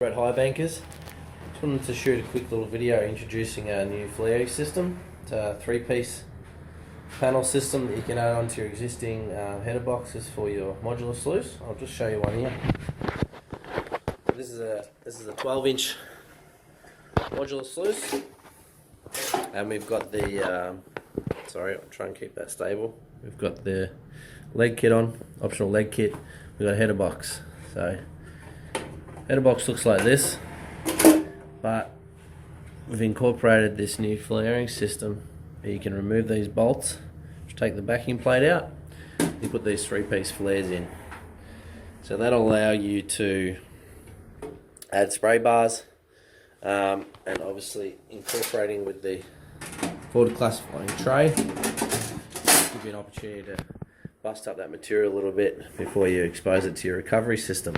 At High Bankers. Just wanted to shoot a quick little video introducing our new flaring system. It's a 3-piece panel system that you can add onto your existing header boxes for your modular sluice. I'll just show you one here. This is a 12-inch modular sluice, and we've got the sorry, I'll try and keep that stable. We've got the leg kit on, optional leg kit. We've got a header box. So header box looks like this, but we've incorporated this new flaring system where you can remove these bolts, just take the backing plate out, you put these 3-piece flares in. So that'll allow you to add spray bars, and obviously incorporating with the forward classifying tray, give you an opportunity to bust up that material a little bit before you expose it to your recovery system.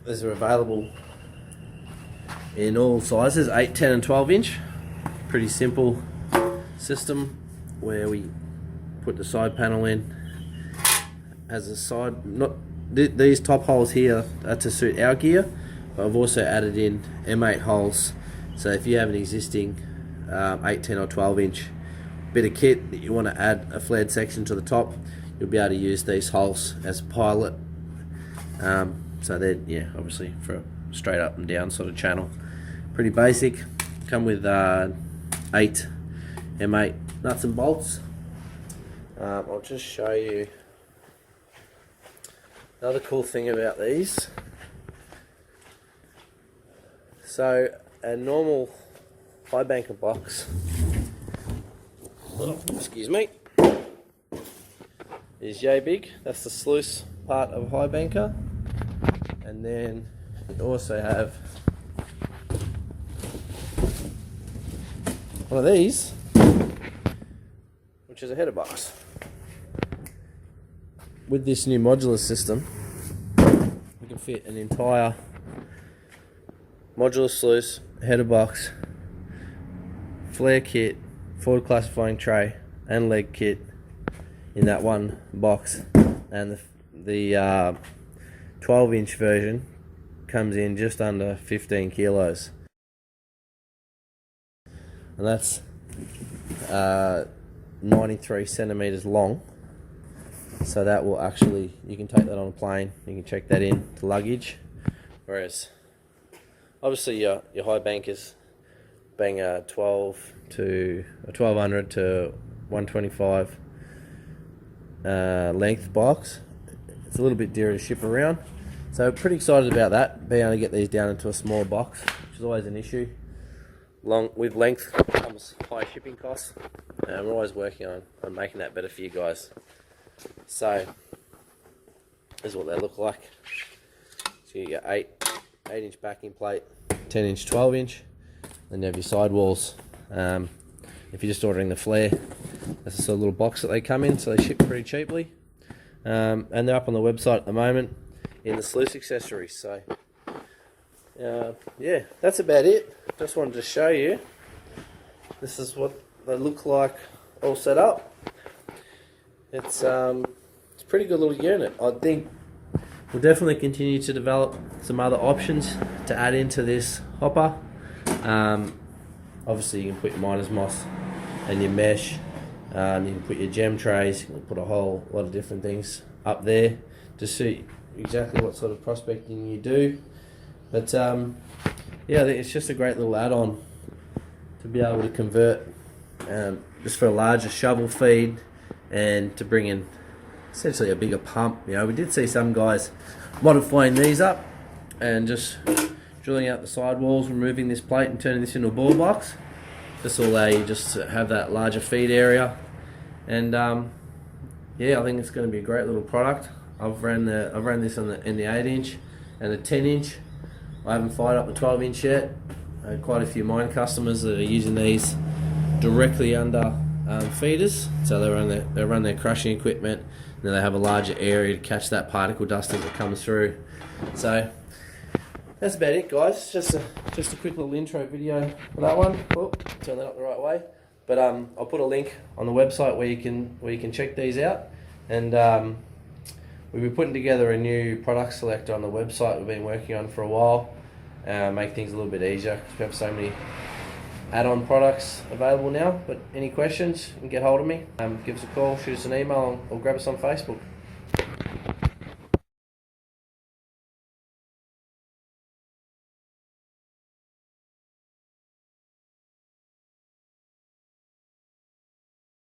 These are available in all sizes, 8, 10 and 12 inch. Pretty simple system where we put the side panel in. Has a side, these top holes here are to suit our gear, but I've also added in M8 holes, so if you have an existing 8, 10 or 12 inch bit of kit that you want to add a flared section to the top, you'll be able to use these holes as a pilot. So they're, yeah, obviously for a straight up and down sort of channel. Pretty basic. Come with 8 M8 nuts and bolts. I'll just show you another cool thing about these. So a normal high banker box, excuse me, is yay big. That's the sluice part of high banker. And then you also have one of these, which is a header box. With this new modular system, we can fit an entire modular sluice, header box, flare kit, forward classifying tray and leg kit in that one box. And the 12-inch version comes in just under 15 kilos, and that's 93 centimeters long. So that will actually, you can take that on a plane, you can check that in to luggage, whereas obviously your high bankers being a 1200 to 125 length box, it's a little bit dearer to ship around. So pretty excited about that, being able to get these down into a small box, which is always an issue. With length comes high shipping costs, and we're always working on making that better for you guys. So this is what they look like. So you get 8-inch backing plate, 10-inch, 12-inch, then you have your sidewalls. If you're just ordering the flare, that's the sort of little box that they come in, so they ship pretty cheaply. And they're up on the website at the moment in the Sluice accessories. So yeah, that's about it. Just wanted to show you, this is what they look like all set up. It's a pretty good little unit. I think we'll definitely continue to develop some other options to add into this hopper. Obviously you can put your miner's moss and your mesh. You can put your gem trays, you can put a whole lot of different things up there to suit exactly what sort of prospecting you do. But yeah, I think it's just a great little add-on to be able to convert just for a larger shovel feed and to bring in essentially a bigger pump. You know, we did see some guys modifying these up and just drilling out the sidewalls, removing this plate and turning this into a ball box. This will allow you just to have that larger feed area, and yeah, I think it's going to be a great little product. I've ran this in the 8-inch and the 10-inch. I haven't fired up the 12-inch yet. I had quite a few mine customers that are using these directly under feeders, so they run their crushing equipment, and then they have a larger area to catch that particle dust as it comes through. So that's about it, guys. Just a quick little intro video for that one. Oh, turn that up the right way. But I'll put a link on the website where you can check these out, and we'll be putting together a new product selector on the website we've been working on for a while. Make things a little bit easier because we have so many add-on products available now. But any questions, you can get hold of me. Give us a call, shoot us an email, or grab us on Facebook.